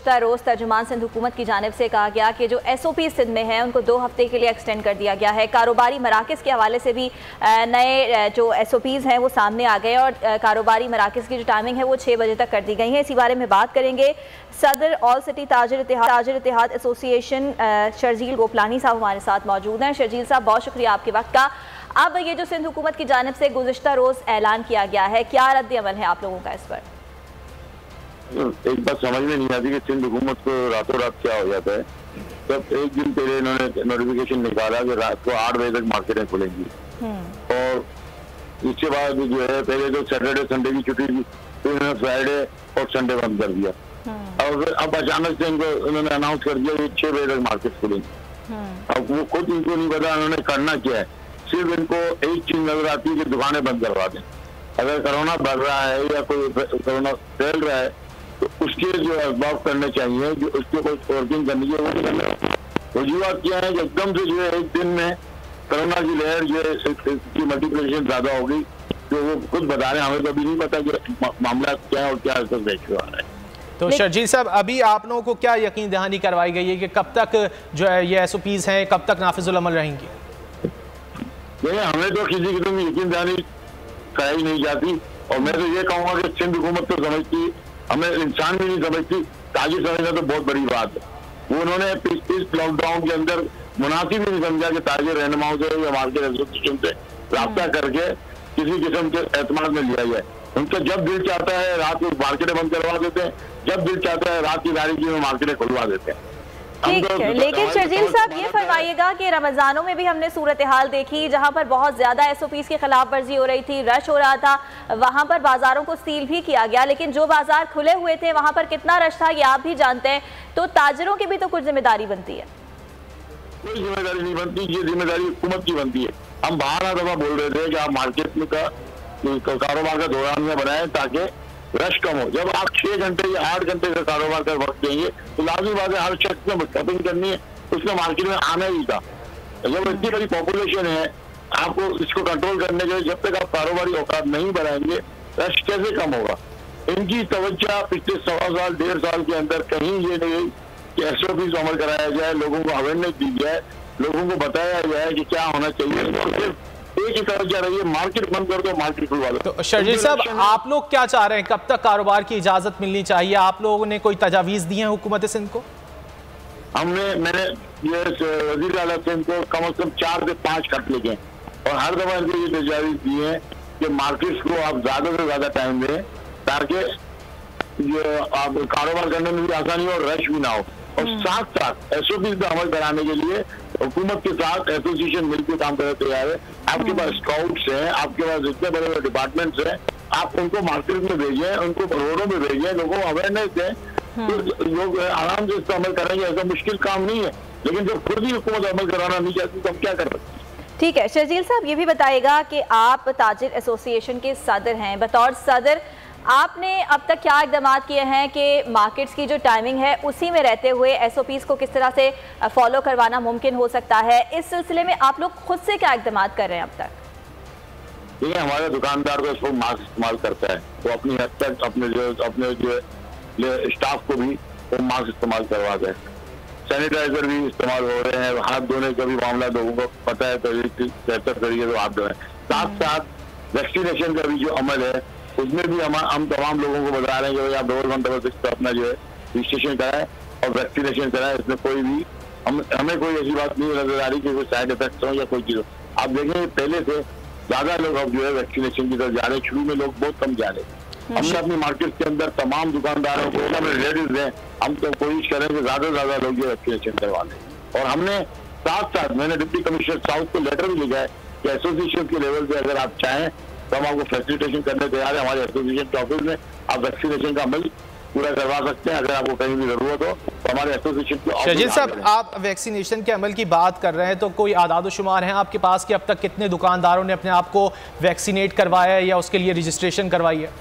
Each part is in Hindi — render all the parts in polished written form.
रोज तर्जुमान सिंध हुकूमत की जानिब से कहा गया कि जो SOP सिंध में है उनको 2 हफ्ते के लिए एक्सटेंड कर दिया गया है। कारोबारी मराकज़ के हवाले से भी नए जो SOPs हैं वो सामने आ गए और कारोबारी मराकज़ की जो टाइमिंग है वो 6 बजे तक कर दी गई है। इसी बारे में बात करेंगे। सदर ऑल सिटी ताजिर इत्तेहाद एसोसिएशन शर्जील गोपलानी साहब हमारे साथ मौजूद हैं। शर्जील साहब, बहुत शुक्रिया आपके वक्त का। अब ये जो सिंध हुकूमत की जानिब से गुज़िश्ता रोज़ ऐलान किया गया है, क्या रद्द अमल है आप लोगों का इस पर? एक बात समझ में नहीं आती कि सिंध हुकूमत को रातों रात क्या हो जाता है। तब एक दिन पहले इन्होंने नोटिफिकेशन निकाला कि रात को 8 बजे तक मार्केटें खुलेंगी और इसके बाद जो है पहले तो सैटरडे संडे की छुट्टी थी, फिर इन्होंने फ्राइडे और संडे बंद कर दिया और फिर अब अचानक से इनको इन्होंने अनाउंस कर दिया कि 6 बजे तक मार्केट खुलेंगी। अब वो खुद इनको नहीं पता उन्होंने करना क्या है। सिर्फ इनको एक चीज नजर आती है कि दुकानें बंद करवा दें। अगर कोरोना बढ़ रहा है या कोई कोरोना फैल रहा है तो उसके जो असबाब करने चाहिए, जो उसके कोई वर्किंग करनी है वो करना। वजूहत क्या है कि एकदम से जो है एक दिन में कोरोना की लहर जो है इसकी मल्टीप्लिकेशन ज्यादा होगी, तो वो खुद बता रहे हैं, हमें कभी नहीं पता कि मामला क्या है और क्या इसका रेशियो आ रहा है। तो शर्जील साहब, अभी आप लोगों को क्या यकीन दहानी करवाई गई है कि कब तक जो है ये SOPs हैं कब तक नाफिजुल अमल रहेंगी? देखिए, हमें तो किसी की यकीन दहानी कराई नहीं जाती और मैं तो ये कहूँगा कि सिंध हुकूमत तो समझती, हमें इंसान भी नहीं समझती, ताजिर समझना तो बहुत बड़ी बात है। वो उन्होंने इस लॉकडाउन के अंदर मुनासिब ही नहीं समझा कि ताजिर रहनुमाओं से या मार्केट एसोसिएशन से रब्ता करके किसी किस्म के एतमाद में लिया जाए। उनका जब दिल चाहता है रात को मार्केटें बंद करवा देते हैं, जब दिल चाहता है रात की तारीखी में मार्केटें खुलवा देते हैं। ठीक है, लेकिन शर्जील साहब ये फरमाइएगा कि रमजानों में भी हमने सूरत हाल देखी जहां पर बहुत ज्यादा SOPs की खिलाफ वर्जी हो रही थी, रश हो रहा था, वहां पर बाजारों को सील भी किया गया, लेकिन जो बाजार खुले हुए थे वहां पर कितना रश था ये आप भी जानते हैं। तो ताजिरों की भी तो कुछ जिम्मेदारी बनती है। कोई जिम्मेदारी नहीं बनती, ये जिम्मेदारी हुकूमत की बनती है। हम 12 दफा बोल रहे थे कि आप मार्केट में का कारोबार का दौरान में बनाए ताकि रश कम हो। जब आप 6 घंटे या 8 घंटे का कारोबार का वक्त देंगे तो लाजमी बात है हर शख्स ने शॉपिंग करनी है, उसने मार्केट में आना ही था। जब इतनी बड़ी पॉपुलेशन है, आपको इसको कंट्रोल करने के लिए जब तक आप कारोबारी औकात नहीं बढ़ाएंगे रश कैसे कम होगा। इनकी तवज्जो पिछले 1.25 साल 1.5 साल के अंदर कहीं ये नहीं कि SOPs अमल कराया जाए, लोगों को अवेयरनेस दी जाए, लोगों को बताया जाए कि क्या होना चाहिए और सिर्फ एक ही तरफ जा रही है, मार्केट बंद कर दो, मार्केट खुलवा दो। तो शर्जील साहब, आप लोग क्या चाह रहे हैं, कब तक कारोबार की इजाजत मिलनी चाहिए? आप लोगों ने कोई तजावीज दी है हुकूमत सिंध को? मैंने ये वज़ीर आला सिंध को कम से कम 4 से 5 खत लिखे और हर दफा इनको ये तजावीज दी है कि मार्केट को आप ज्यादा से ज्यादा टाइम दें ताकि ये आप कारोबार करने में भी आसानी हो और रश भी ना हो। और साथ साथ SOPs पे अमल कराने के लिए हुकूमत के साथ एसोसिएशन मिलकर काम करने तैयार है। आपके पास स्काउट्स हैं, आपके पास इतने बड़े बड़े डिपार्टमेंट्स हैं, आप उनको मार्केट में भेजें, उनको रोडों में भेजें, लोगों को अवेयरनेस दें, तो लोग आराम से इसका अमल करेंगे। ऐसा मुश्किल काम नहीं है, लेकिन जब खुद ही हुकूमत अमल कराना नहीं चाहती तो हम क्या कर सकते हैं। ठीक है, शर्जील साहब ये भी बताइएगा कि आप ताजिर एसोसिएशन के सदर हैं, बतौर सदर आपने अब तक क्या इकदाम किए हैं कि मार्केट्स की जो टाइमिंग है उसी में रहते हुए SOPs को किस तरह से फॉलो करवाना मुमकिन हो सकता है? इस सिलसिले में आप लोग खुद से क्या इकदाम कर रहे हैं अब तक? ये हमारे दुकानदार को इसको मास्क इस्तेमाल करता है, तो अपनी हद तक अपने जो स्टाफ को भी वो मास्क इस्तेमाल करवाते हैं। सैनिटाइजर भी इस्तेमाल हो रहे हैं, हाथ धोने का भी मामला लोगों को पता है, बेहतर तरीके से हाथ धोएं। साथ साथ वैक्सीनेशन का भी जो अमल है उसमें भी हम तमाम लोगों को बता रहे हैं कि आप 1 अपना जो है रजिस्ट्रेशन कराएं और वैक्सीनेशन कराएं। इसमें कोई भी हमें कोई ऐसी बात नहीं नजर आ रही कि कोई साइड इफेक्ट हो या कोई चीज हो। आप देखेंगे पहले से ज्यादा लोग अब जो है वैक्सीनेशन की तरफ जा रहे हैं, शुरू में लोग बहुत कम जा रहे हैं। हमने अपनी मार्केट के अंदर तमाम दुकानदारों को लेडीज हैं, हम तो कोशिश करें कि ज्यादा से ज्यादा लोग जो वैक्सीनेशन करवा लें। और हमने साथ साथ मैंने डिप्टी कमिश्नर साउथ को लेटर भी लिखा है कि एसोसिएशन के लेवल पे अगर आप चाहें तो हम आपको फैसिलिटेशन करने तैयार है। हमारे एसोसिएशन के ऑफिस में आप वैक्सीनेशन का अमल पूरा करवा सकते हैं। अगर आपको कहीं भी जरूरत हो तो हमारे एसोसिएशन के ऑफिस। शर्जील साहब, आप वैक्सीनेशन के अमल की बात कर रहे हैं, तो कोई आदाद शुमार हैं आपके पास कि अब तक कितने दुकानदारों ने अपने आप को वैक्सीनेट करवाया है या उसके लिए रजिस्ट्रेशन करवाई है?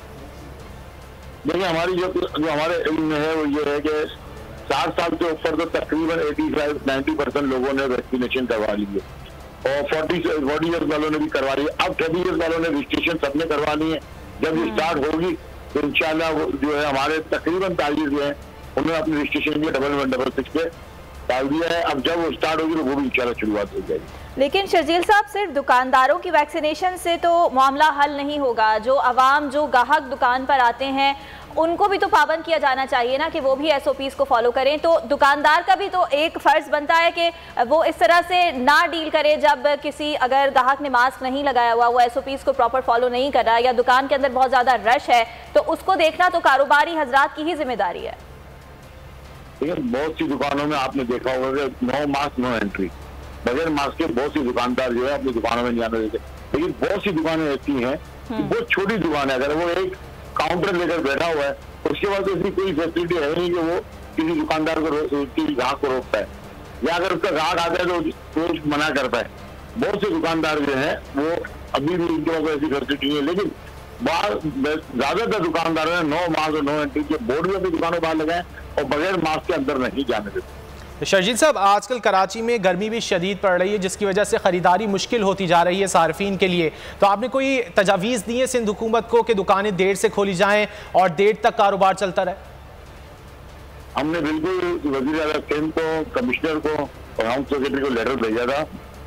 देखिए, हमारी जो हमारे इल्म में है वो ये है कि 60 साल से ऊपर तो तकरीबन 85-90% लोगों ने वैक्सीनेशन करवा ली है और 40 ईयर्स वालों ने भी करवा ली है। अब 30 ईयर्स वालों ने रजिस्ट्रेशन सबने करवानी है। जब ये स्टार्ट होगी तो इंशाल्लाह जो है हमारे तकरीबन ताजिर जो है उन्होंने अपनी रजिस्ट्रेशन भी 1116 पे डाल दिया है। अब जब वो स्टार्ट होगी तो वो भी इंशाल्लाह शुरुआत हो जाएगी। लेकिन शर्जील साहब, सिर्फ दुकानदारों की वैक्सीनेशन से तो मामला हल नहीं होगा। जो अवाम, जो ग्राहक दुकान पर आते हैं, उनको भी तो पाबंद किया जाना चाहिए ना कि वो भी SOPs को फॉलो करें। तो दुकानदार का भी तो एक फ़र्ज बनता है कि वो इस तरह से ना डील करे। जब किसी अगर ग्राहक ने मास्क नहीं लगाया हुआ, वो SOPs को प्रॉपर फॉलो नहीं कर रहा, या दुकान के अंदर बहुत ज़्यादा रश है, तो उसको देखना तो कारोबारी हजरात की ही जिम्मेदारी है। बहुत सी दुकानों में आपने देखा होगा कि नो मास्क नो एंट्री, बगैर मास्क के बहुत सी दुकानदार जो है अपनी दुकानों में नहीं आने देते। लेकिन बहुत सी दुकानें ऐसी हैं कि बहुत छोटी दुकान है, अगर वो एक काउंटर लेकर बैठा हुआ है, उसके बाद ऐसी कोई फैसिलिटी है नहीं कि वो किसी दुकानदार को किसी ग्राहक को रोकता है, या अगर उसका ग्राहक आता है तो मना करता है। बहुत से दुकानदार जो है वो अभी भी उनके पास ऐसी फैसिलिटी नहीं है। लेकिन ज्यादातर दुकानदार है नो मास्क और नो एंट्री के बोर्ड भी अपनी दुकानों बाहर लगाए और बगैर मास्क के अंदर नहीं जाने देते। शर्जील साहब, आजकल कराची में गर्मी भी शदीद पड़ रही है, जिसकी वजह से ख़रीदारी मुश्किल होती जा रही है सार्फिन के लिए। तो आपने कोई तजावीज़ दी है सिंध हुकूमत को कि दुकानें देर से खोली जाएं और देर तक कारोबार चलता रहे? हमने बिल्कुल वज़ीर आला सिंध को, कमिश्नर को और होम सेक्रेटरी को लेटर भेजा था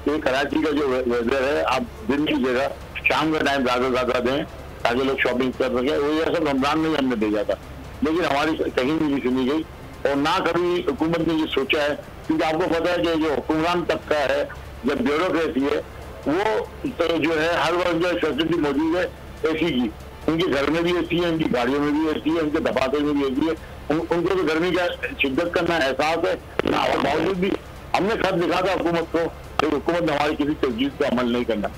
कि कराची का जो वेदर है आप दिन की जगह शाम का टाइम ज़्यादा दें ताकि लोग शॉपिंग कर सकें। वो ये सब रमजान में ही हमने भेजा था, लेकिन हमारी कहीं नहीं सुनी गई और ना कभी हुकूमत ने ये सोचा है। क्योंकि आपको पता है कि जो हुक्मरान तबका है, जब ब्यूरोक्रेसी है, वो तो जो है हर वक्त जो फैसिलिटी मौजूद है एसी की, उनके घर में भी एसी है, उनकी गाड़ियों में भी एसी है, उनके दफातर में भी एसी है। उनको तो गर्मी का शिद्दत का ना एहसास है ना, और बावजूद भी हमने खत लिखा था हुकूमत को कि हुकूमत ने हमारी किसी तजवीज़ पर अमल नहीं करना।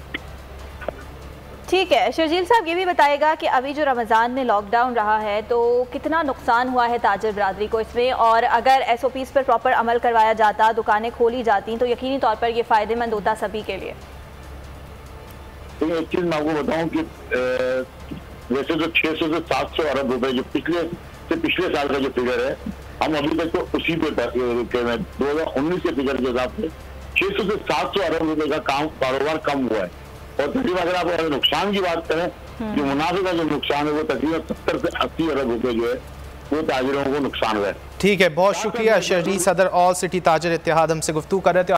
ठीक है शर्जील साहब, ये भी बताएगा कि अभी जो रमज़ान में लॉकडाउन रहा है तो कितना नुकसान हुआ है ताजर बरादरी को इसमें, और अगर SOPs पर प्रॉपर अमल करवाया जाता, दुकानें खोली जाती, तो यकीनी तौर पर ये फ़ायदेमंद होता सभी के लिए। तो एक चीज़ मैं आपको बताऊं कि वैसे तो 600 से 700 अरब रुपए जो पिछले साल का जो फिगर है, हम अभी तक तो उसी पे 2019 के फिगर के हिसाब से 600 से 700 अरब रुपए का कारोबार कम हुआ है। और तकरीबन अगर आप नुकसान की बात करें, जो मुनाफे का जो नुकसान है वो तकरीबन 70 से 80 अरब रुपए जो है वो ताजिरों को नुकसान हुआ है। ठीक है, बहुत शुक्रिया शर्जील, सदर ऑल सिटी ताजर इत्तेहाद हमसे गुफ्तगू कर रहे थे।